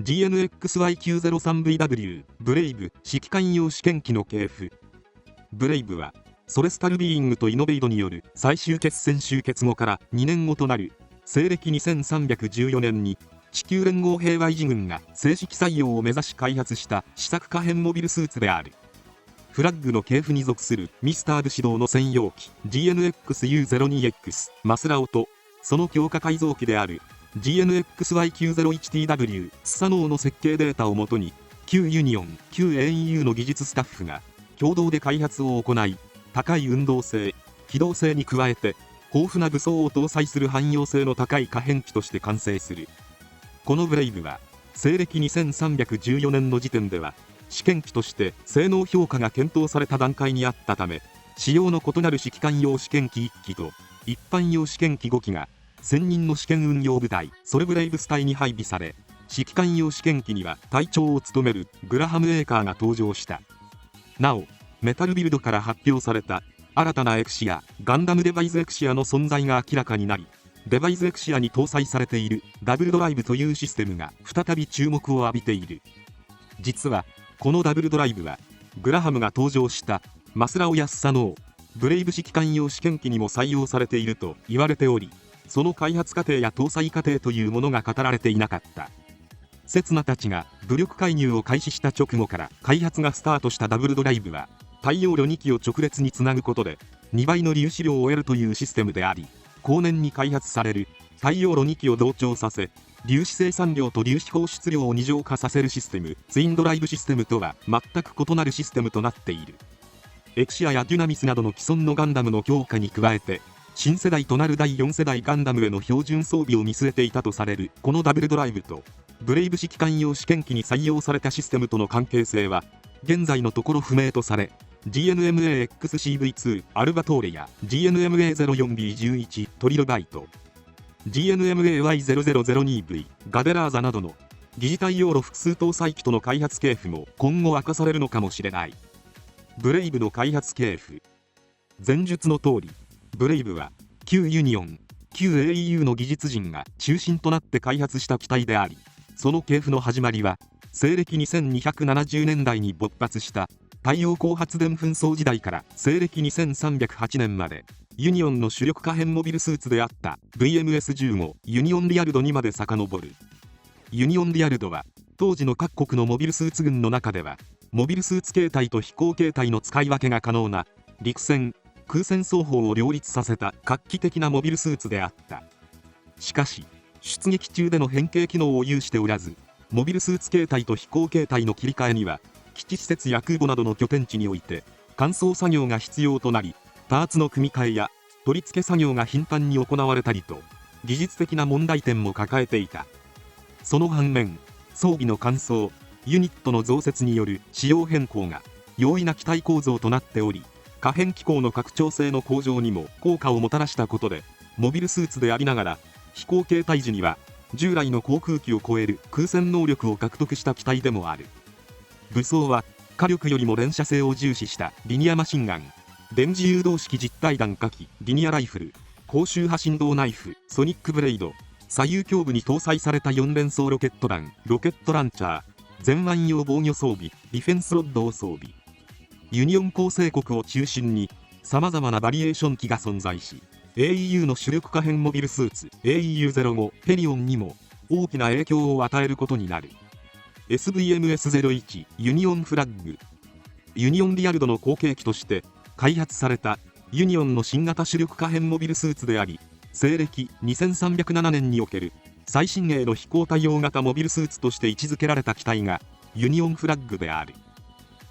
GNXY903VW ブレイブ指揮官用試験機の系譜。ブレイブはソレスタルビーイングとイノベイドによる最終決戦終結後から2年後となる西暦2314年に地球連合平和維持軍が正式採用を目指し開発した試作可変モビルスーツである。フラッグの系譜に属するミスターブ始動の専用機 GNXU02X マスラオとその強化改造機であるGNXY901TW スサノーの設計データをもとに旧ユニオン旧 AEU の技術スタッフが共同で開発を行い、高い運動性機動性に加えて豊富な武装を搭載する汎用性の高い可変機として完成する。このブレイブは西暦2314年の時点では試験機として性能評価が検討された段階にあったため、仕様の異なる指揮官用試験機1機と一般用試験機5機が専任の試験運用部隊ソレブレイブス隊に配備され、指揮官用試験機には隊長を務めるグラハム・エーカーが登場した。なおメタルビルドから発表された新たなエクシアガンダムデバイズエクシアの存在が明らかになり、デバイズエクシアに搭載されているダブルドライブというシステムが再び注目を浴びている。実はこのダブルドライブはグラハムが登場したマスラオやスサノーブレイブ指揮官用試験機にも採用されていると言われており、その開発過程や搭載過程というものが語られていなかった。セツナたちが武力介入を開始した直後から開発がスタートしたダブルドライブは太陽炉2機を直列につなぐことで2倍の粒子量を得るというシステムであり、後年に開発される太陽炉2機を同調させ粒子生産量と粒子放出量を2乗化させるシステムツインドライブシステムとは全く異なるシステムとなっている。エクシアやデュナミスなどの既存のガンダムの強化に加えて新世代となる第4世代ガンダムへの標準装備を見据えていたとされるこのダブルドライブとブレイブ指揮官用試験機に採用されたシステムとの関係性は現在のところ不明とされ、 GNMA-XCV2 アルバトーレや GNMA-04B11 トリロバイト GNMA-Y0002V ガデラーザなどの疑似太陽炉複数搭載機との開発系譜も今後明かされるのかもしれない。ブレイブの開発系譜。前述の通りブレイブは旧ユニオン旧 AEU の技術陣が中心となって開発した機体であり、その系譜の始まりは西暦2270年代に勃発した太陽光発電紛争時代から西暦2308年までユニオンの主力可変モビルスーツであった VMS15 ユニオンリアルドにまで遡る。ユニオンリアルドは当時の各国のモビルスーツ軍の中ではモビルスーツ形態と飛行形態の使い分けが可能な陸戦空戦双方を両立させた画期的なモビルスーツであった。しかし出撃中での変形機能を有しておらず、モビルスーツ形態と飛行形態の切り替えには基地施設や空母などの拠点地において乾燥作業が必要となり、パーツの組み替えや取り付け作業が頻繁に行われたりと技術的な問題点も抱えていた。その反面装備の乾燥ユニットの増設による仕様変更が容易な機体構造となっており、可変機構の拡張性の向上にも効果をもたらしたことで、モビルスーツでありながら飛行形態時には従来の航空機を超える空戦能力を獲得した機体でもある。武装は火力よりも連射性を重視したリニアマシンガン、電磁誘導式実体弾火器リニアライフル、高周波振動ナイフソニックブレイド、左右胸部に搭載された4連装ロケット弾ロケットランチャー、全腕用防御装備ディフェンスロッドを装備。ユニオン構成国を中心にさまざまなバリエーション機が存在し、 AEU の主力可変モビルスーツ AEU-05 ペリオンにも大きな影響を与えることになる。 SVMS-01 ユニオンフラッグ。ユニオンリアルドの後継機として開発されたユニオンの新型主力可変モビルスーツであり、西暦2307年における最新鋭の飛行対応型モビルスーツとして位置づけられた機体がユニオンフラッグである。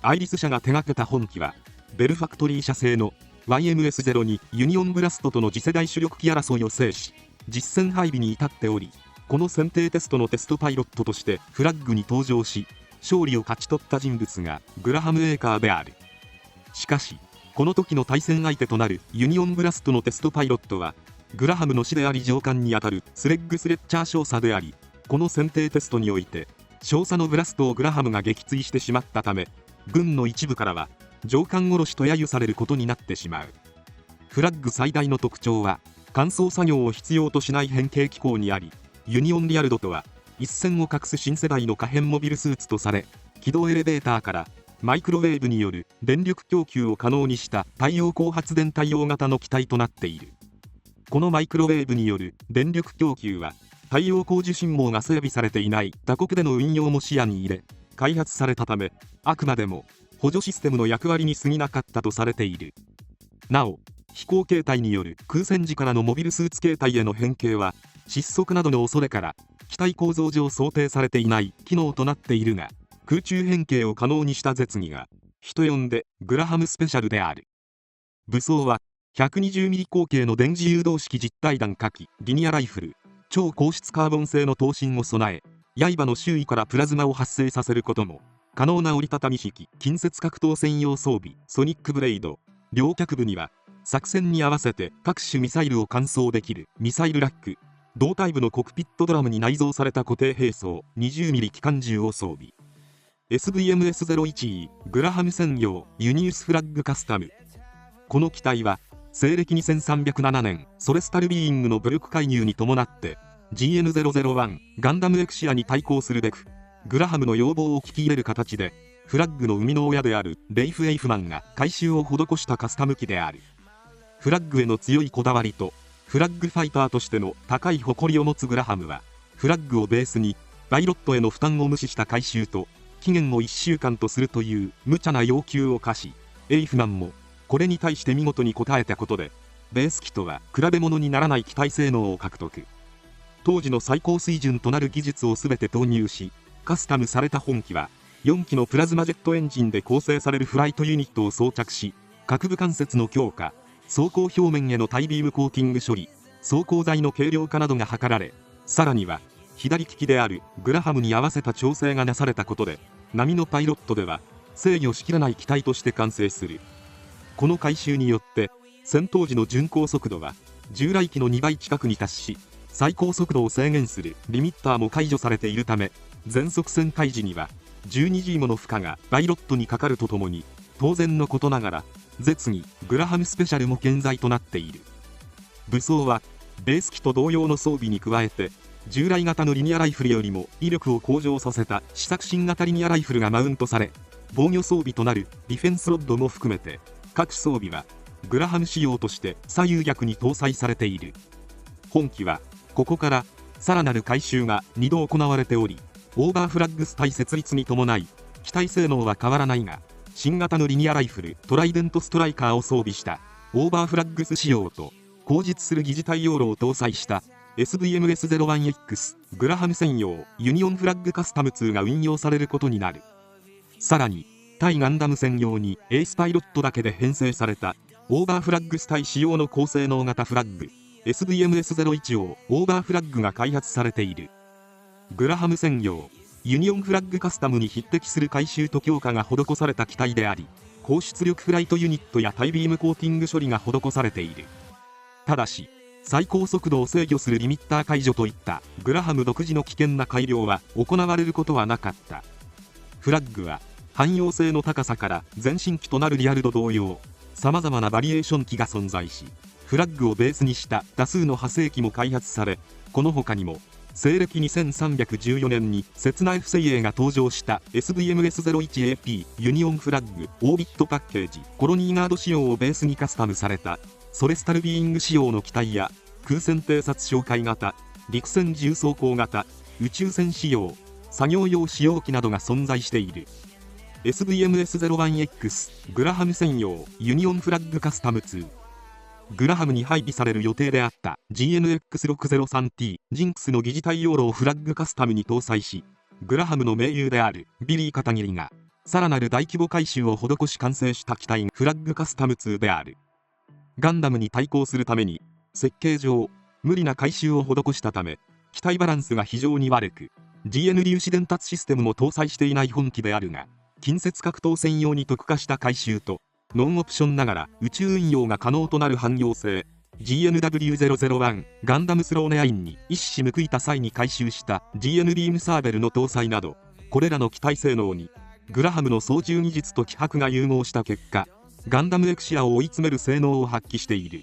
アイリス社が手掛けた本機はベルファクトリー社製の YMS-02 ユニオンブラストとの次世代主力機争いを制し実戦配備に至っており、この選定テストのテストパイロットとしてフラッグに登場し勝利を勝ち取った人物がグラハム・エーカーである。しかしこの時の対戦相手となるユニオンブラストのテストパイロットはグラハムの師であり上官にあたるスレッグ・スレッチャー少佐であり、この選定テストにおいて少佐のブラストをグラハムが撃墜してしまったため、軍の一部からは上官殺しと揶揄されることになってしまう。フラッグ最大の特徴は乾燥作業を必要としない変形機構にあり、ユニオンリアルドとは一線を画す新世代の可変モビルスーツとされ、軌道エレベーターからマイクロウェーブによる電力供給を可能にした太陽光発電対応型の機体となっている。このマイクロウェーブによる電力供給は、太陽光受信網が整備されていない他国での運用も視野に入れ開発されたため、あくまでも補助システムの役割に過ぎなかったとされている。なお、飛行形態による空戦時からのモビルスーツ形態への変形は、失速などの恐れから機体構造上想定されていない機能となっているが、空中変形を可能にした絶技が人呼んでグラハムスペシャルである。武装は 120mm 口径の電磁誘導式実体弾火器リニアライフル、超硬質カーボン製の刀身を備え、刃の周囲からプラズマを発生させることも可能な折りたたみ式近接格闘専用装備ソニックブレイド、両脚部には作戦に合わせて各種ミサイルを換装できるミサイルラック、胴体部のコクピットドラムに内蔵された固定兵装 20mm 機関銃を装備。 SVMS-01E グラハム専用ユニウスフラッグカスタム。この機体は西暦2307年ソレスタルビーイングの武力介入に伴って GN001 ガンダムエクシアに対抗するべくグラハムの要望を聞き入れる形で、フラッグの生みの親であるレイフ・エイフマンが改修を施したカスタム機である。フラッグへの強いこだわりとフラッグファイターとしての高い誇りを持つグラハムは、フラッグをベースにパイロットへの負担を無視した改修と期限を1週間とするという無茶な要求を課し、エイフマンもこれに対して見事に応えたことで、ベース機とは比べ物にならない機体性能を獲得。当時の最高水準となる技術を全て投入し、カスタムされた本機は4機のプラズマジェットエンジンで構成されるフライトユニットを装着し、各部関節の強化、装甲表面へのタイビームコーティング処理、装甲材の軽量化などが図られ、さらには左利きであるグラハムに合わせた調整がなされたことで、並のパイロットでは制御しきらない機体として完成する。この改修によって戦闘時の巡航速度は従来機の2倍近くに達し、最高速度を制限するリミッターも解除されているため、全速旋回時には 12G もの負荷がパイロットにかかるとともに、当然のことながら絶技グラハムスペシャルも健在となっている。武装はベース機と同様の装備に加えて、従来型のリニアライフルよりも威力を向上させた試作新型リニアライフルがマウントされ、防御装備となるディフェンスロッドも含めて各装備はグラハム仕様として左右逆に搭載されている。本機はここからさらなる改修が2度行われており、オーバーフラッグス隊設立に伴い機体性能は変わらないが、新型のリニアライフルトライデントストライカーを装備したオーバーフラッグス仕様と後述する疑似対応炉を搭載した SVMS-01X グラハム専用ユニオンフラッグカスタム2が運用されることになる。さらに対ガンダム専用にエースパイロットだけで編成されたオーバーフラッグス隊仕様の高性能型フラッグ SVMS-01 をオーバーフラッグが開発されている。グラハム専用ユニオンフラッグカスタムに匹敵する改修と強化が施された機体であり、高出力フライトユニットやタイビームコーティング処理が施されている。ただし最高速度を制御するリミッター解除といったグラハム独自の危険な改良は行われることはなかった。フラッグは汎用性の高さから前進機となるリアルド同様、さまざまなバリエーション機が存在し、フラッグをベースにした多数の派生機も開発され、この他にも西暦2314年に刹那 F 精鋭が登場した SVMS-01AP ユニオンフラッグオービットパッケージコロニーガード仕様をベースにカスタムされたソレスタルビーイング仕様の機体や、空戦偵察哨戒型、陸戦重装甲型、宇宙船仕様、作業用使用機などが存在している。 SVMS-01X グラハム専用ユニオンフラッグカスタム2。グラハムに配備される予定であった GNX603T ジンクスの疑似対応炉をフラッグカスタムに搭載し、グラハムの盟友であるビリー片桐がさらなる大規模改修を施し完成した機体フラッグカスタム2である。ガンダムに対抗するために設計上無理な改修を施したため、機体バランスが非常に悪く GN 粒子伝達システムも搭載していない本機であるが、近接格闘専用に特化した改修とノンオプションながら宇宙運用が可能となる汎用性 GNW001 ガンダムスローネアインに一矢報いた際に改修した GN ビームサーベルの搭載など、これらの機体性能にグラハムの操縦技術と気迫が融合した結果、ガンダムエクシアを追い詰める性能を発揮している。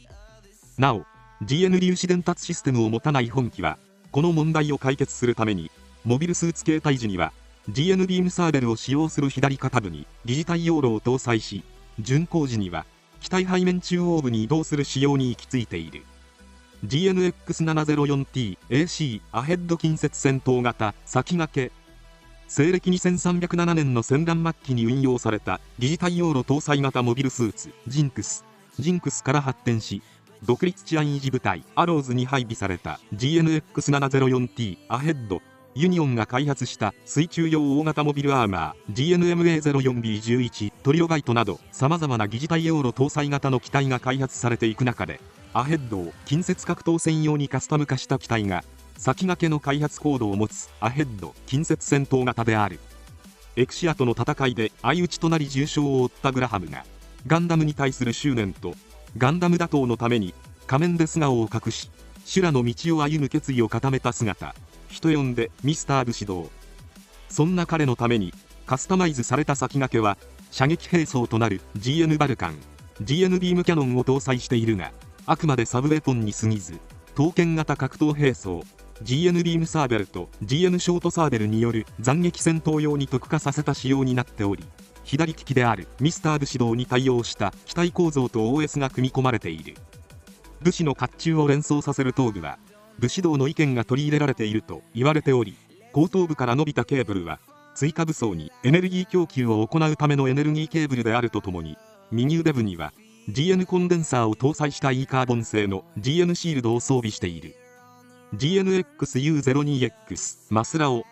なお GN 粒子伝達システムを持たない本機はこの問題を解決するためにモビルスーツ形態時には GN ビームサーベルを使用する左肩部に疑似対応炉を搭載し、巡航時には機体背面中央部に移動する仕様に行き着いている。 GNX704T-AC アヘッド近接戦闘型先駆け。西暦2307年の戦乱末期に運用された疑似対応炉搭載型モビルスーツジンクスから発展し、独立治安維持部隊アローズに配備された GNX704T アヘッド。ユニオンが開発した水中用大型モビルアーマー GNMA04B11 トリオガイトなど様々な疑似対応炉搭載型の機体が開発されていく中で、アヘッドを近接格闘専用にカスタム化した機体が先駆けの開発コードを持つアヘッド近接戦闘型である。エクシアとの戦いで相打ちとなり重傷を負ったグラハムがガンダムに対する執念とガンダム打倒のために仮面で素顔を隠し修羅の道を歩む決意を固めた姿、人呼んでミスター武士道。そんな彼のためにカスタマイズされた先駆けは射撃兵装となる GN バルカン GN ビームキャノンを搭載しているが、あくまでサブウェポンに過ぎず刀剣型格闘兵装 GN ビームサーベルと GN ショートサーベルによる斬撃戦闘用に特化させた仕様になっており、左利きであるミスター武士道に対応した機体構造と OS が組み込まれている。武士の甲冑を連想させる頭部は武士道の意見が取り入れられていると言われており、後頭部から伸びたケーブルは追加武装にエネルギー供給を行うためのエネルギーケーブルであるとともに、右腕部には GN コンデンサーを搭載した E カーボン製の GN シールドを装備している。 GNX-U02X マスラオ。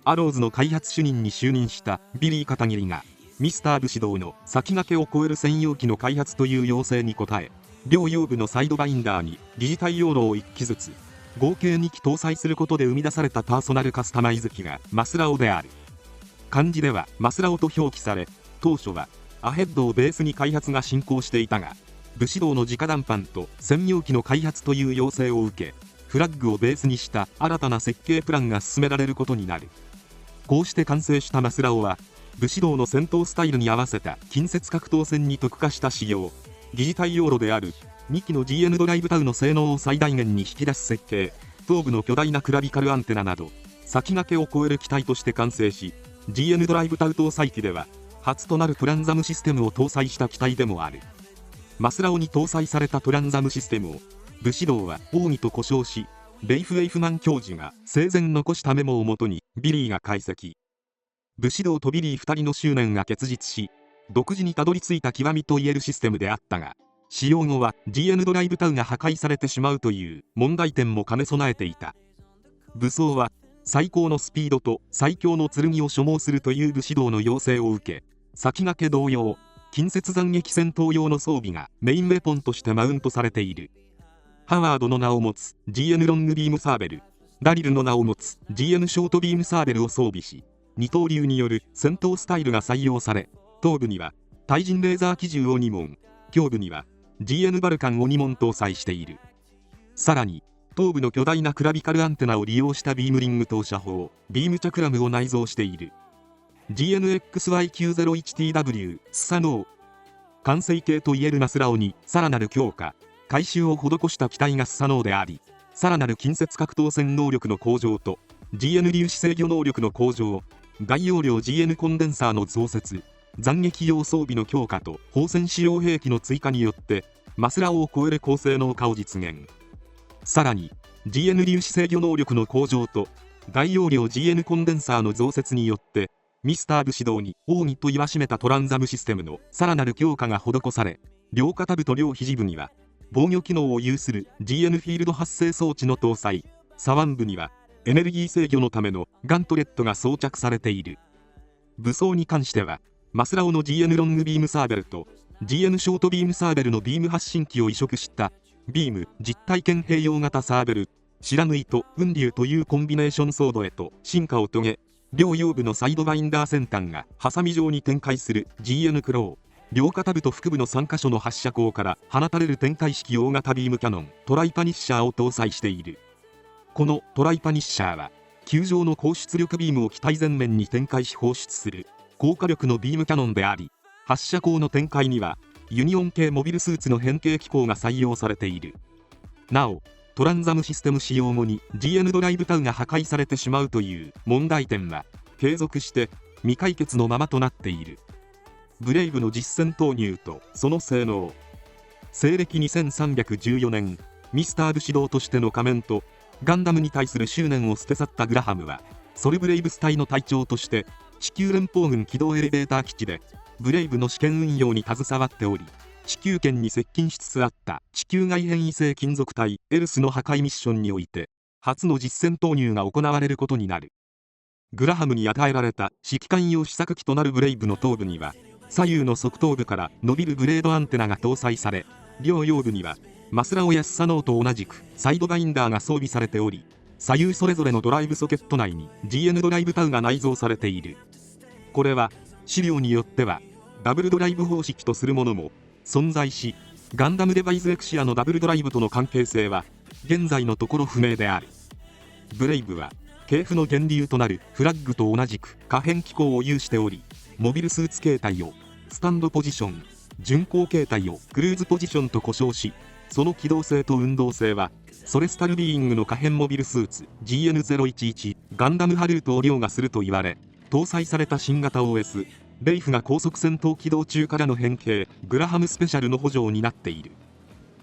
アローズの開発主任に就任したビリー片桐がミスター武士道の先駆けを超える専用機の開発という要請に応え、両腰部のサイドバインダーに疑似対応炉を1機ずつ合計2機搭載することで生み出されたパーソナルカスタマイズ機がマスラオである。漢字ではマスラオと表記され、当初はアヘッドをベースに開発が進行していたが、武士道の直談判と専用機の開発という要請を受け、フラッグをベースにした新たな設計プランが進められることになる。こうして完成したマスラオは武士道の戦闘スタイルに合わせた近接格闘戦に特化した仕様、疑似対応炉である2機の GN ドライブタウの性能を最大限に引き出す設計、頭部の巨大なクラビカルアンテナなど先駆けを超える機体として完成し、 GN ドライブタウ搭載機では初となるトランザムシステムを搭載した機体でもある。マスラオに搭載されたトランザムシステムを武士道は奥義と呼称し、レイフ・エイフマン教授が生前残したメモをもとにビリーが解析。武士道とビリー2人の執念が結実し、独自にたどり着いた極みといえるシステムであったが、使用後は GN ドライブタウが破壊されてしまうという問題点も兼ね備えていた。武装は最高のスピードと最強の剣を所望するという武士道の要請を受け、先駆け同様近接斬撃戦闘用の装備がメインウェポンとしてマウントされている。ハワードの名を持つ GN ロングビームサーベル、ダリルの名を持つ GN ショートビームサーベルを装備し、二刀流による戦闘スタイルが採用され、頭部には対人レーザー機銃を2門、胸部には GN バルカンを2門搭載している。さらに頭部の巨大なクラビカルアンテナを利用したビームリング投射砲ビームチャクラムを内蔵している。 GNXY901TW スサノー。完成形といえるマスラオにさらなる強化改修を施した機体がスサノーであり、さらなる近接格闘戦能力の向上と GN 粒子制御能力の向上、大容量 GN コンデンサーの増設、斬撃用装備の強化と砲戦使用兵器の追加によってマスラオを超える高性能化を実現。さらに GN 粒子制御能力の向上と大容量 GN コンデンサーの増設によってミスター武士道に奥義と言わしめたトランザムシステムのさらなる強化が施され、両肩部と両肘部には防御機能を有する GN フィールド発生装置の搭載、左腕部にはエネルギー制御のためのガントレットが装着されている。武装に関してはマスラオの GN ロングビームサーベルと GN ショートビームサーベルのビーム発信機を移植したビーム実体験併用型サーベル、白縫いと雲竜というコンビネーションソードへと進化を遂げ、両腰部のサイドバインダー先端がハサミ状に展開する GN クロー、両肩部と腹部の3カ所の発射口から放たれる展開式大型ビームキャノントライパニッシャーを搭載している。このトライパニッシャーは球状の高出力ビームを機体前面に展開し放出する高火力のビームキャノンであり、発射口の展開にはユニオン系モビルスーツの変形機構が採用されている。なおトランザムシステム使用後に GN ドライブタウが破壊されてしまうという問題点は継続して未解決のままとなっている。ブレイブの実戦投入とその性能。西暦2314年、ミスター武士道としての仮面とガンダムに対する執念を捨て去ったグラハムは、ソルブレイブス隊の隊長として地球連邦軍機動エレベーター基地でブレイブの試験運用に携わっており、地球圏に接近しつつあった地球外変異性金属体エルスの破壊ミッションにおいて初の実戦投入が行われることになる。グラハムに与えられた指揮官用試作機となるブレイブの頭部には左右の側頭部から伸びるブレードアンテナが搭載され、両腰部にはマスラオやスサノーと同じくサイドバインダーが装備されており、左右それぞれのドライブソケット内に GN ドライブタウが内蔵されている。これは資料によってはダブルドライブ方式とするものも存在し、ガンダムデバイスエクシアのダブルドライブとの関係性は現在のところ不明である。ブレイブは系譜の源流となるフラッグと同じく可変機構を有しており、モビルスーツ形態をスタンドポジション、巡航形態をクルーズポジションと呼称し、その機動性と運動性はソレスタルビーイングの可変モビルスーツ GN011 ガンダムハルートを凌駕すると言われ、搭載された新型 OSレイフが高速戦闘起動中からの変形グラハムスペシャルの補助を担っている。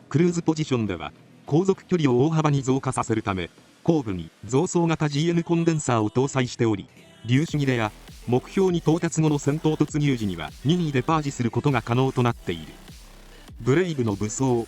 クルーズポジションでは航続距離を大幅に増加させるため、後部に増装型 GN コンデンサーを搭載しており、粒子切れや目標に到達後の戦闘突入時には任意でパージすることが可能となっている。ブレイブの武装。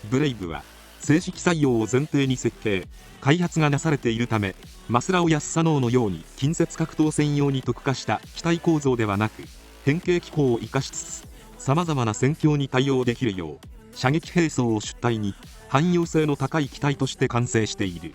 ブレイブは正式採用を前提に設計開発がなされているため、マスラオやスサノーのように近接格闘専用に特化した機体構造ではなく、変形機構を生かしつつさまざまな戦況に対応できるよう射撃兵装を主体に汎用性の高い機体として完成している。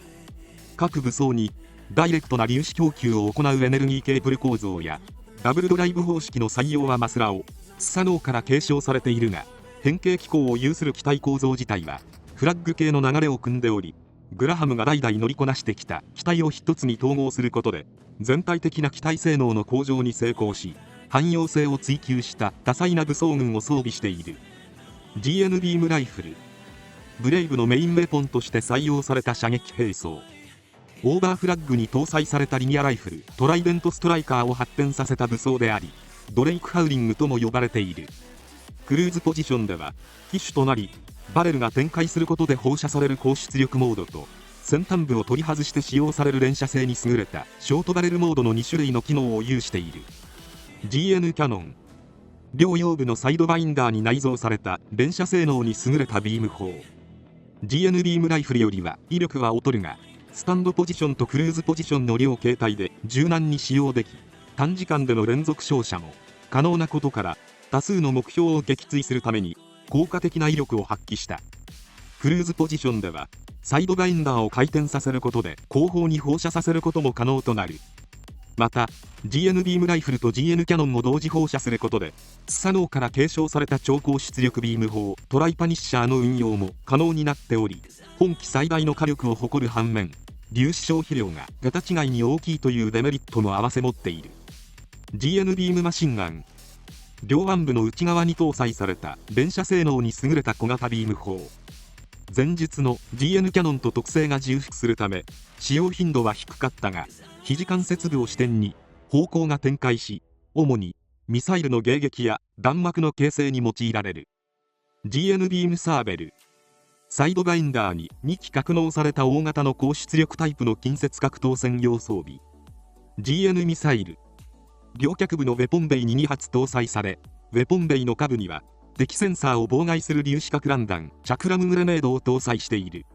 各武装にダイレクトな粒子供給を行うエネルギーケーブル構造やダブルドライブ方式の採用はマスラオ、スサノーから継承されているが、変形機構を有する機体構造自体はフラッグ系の流れを組んでおり、グラハムが代々乗りこなしてきた機体を一つに統合することで全体的な機体性能の向上に成功し、汎用性を追求した多彩な武装群を装備している。 GN ビームライフル。ブレイブのメインウェポンとして採用された射撃兵装。オーバーフラッグに搭載されたリニアライフルトライデントストライカーを発展させた武装であり、ドレイクハウリングとも呼ばれている。クルーズポジションでは機種となり、バレルが展開することで放射される高出力モードと先端部を取り外して使用される連射性に優れたショートバレルモードの2種類の機能を有している。 GN キャノン。両腰部のサイドバインダーに内蔵された連射性能に優れたビーム砲。 GN ビームライフルよりは威力は劣るが、スタンドポジションとクルーズポジションの両形態で柔軟に使用でき、短時間での連続照射も可能なことから多数の目標を撃墜するために効果的な威力を発揮した。クルーズポジションではサイドバインダーを回転させることで後方に放射させることも可能となる。また GN ビームライフルと GN キャノンを同時放射することでスサノーから継承された超高出力ビーム砲トライパニッシャーの運用も可能になっており、本機最大の火力を誇る反面、粒子消費量が桁違いに大きいというデメリットも併せ持っている。 GN ビームマシンガン。両腕部の内側に搭載された連射性能に優れた小型ビーム砲。前述の GN キャノンと特性が重複するため使用頻度は低かったが、肘関節部を支点に砲口が展開し、主にミサイルの迎撃や弾幕の形成に用いられる。 GN ビームサーベル。サイドバインダーに2機格納された大型の高出力タイプの近接格闘専用装備。 GN ミサイル。両脚部のウェポンベイに2発搭載され、ウェポンベイの下部には敵センサーを妨害する粒子核弾弾チャクラムグレネードを搭載している。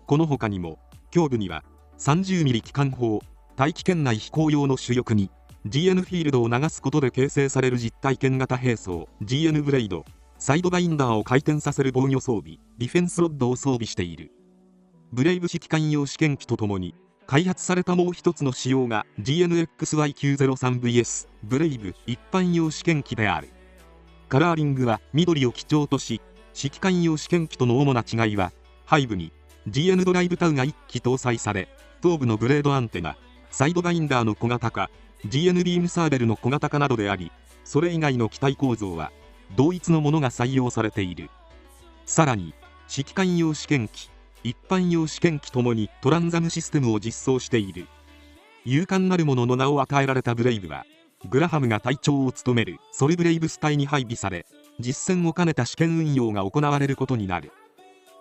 この他にも胸部には 30mm 機関砲、大気圏内飛行用の主翼に GN フィールドを流すことで形成される実体験型兵装 GN ブレイド、サイドバインダーを回転させる防御装備ディフェンスロッドを装備している。ブレイブ指揮官用試験機とともに開発されたもう一つの仕様が GNXY903VS ブレイブ一般用試験機である。カラーリングは緑を基調とし、指揮官用試験機との主な違いは背部に GN ドライブタウが1機搭載され、頭部のブレードアンテナ、サイドバインダーの小型化、GN ビームサーベルの小型化などであり、それ以外の機体構造は同一のものが採用されている。さらに指揮官用試験機一般用試験機ともにトランザムシステムを実装している。勇敢なる者の名を与えられたブレイブは、グラハムが隊長を務めるソルブレイブス隊に配備され、実戦を兼ねた試験運用が行われることになる。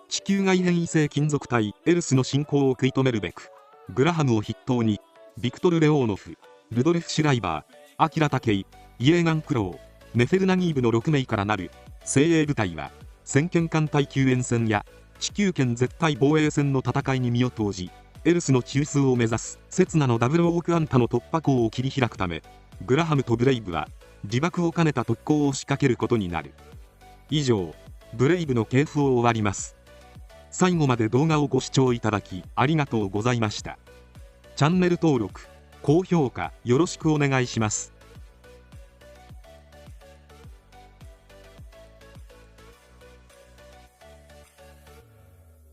地球外変異性金属体エルスの侵攻を食い止めるべく、グラハムを筆頭にビクトル・レオーノフ、ルドルフ・シュライバー、アキラ・タケイ、イエーガン・クロー、ネフェルナギーブの6名からなる精鋭部隊は、先遣艦隊救援戦や地球圏絶対防衛戦の戦いに身を投じ、エルスの中枢を目指す刹那のダブルオークアンタの突破口を切り開くため、グラハムとブレイブは自爆を兼ねた特攻を仕掛けることになる。以上、ブレイブの系譜を終わります。最後まで動画をご視聴いただきありがとうございました。チャンネル登録、高評価よろしくお願いします。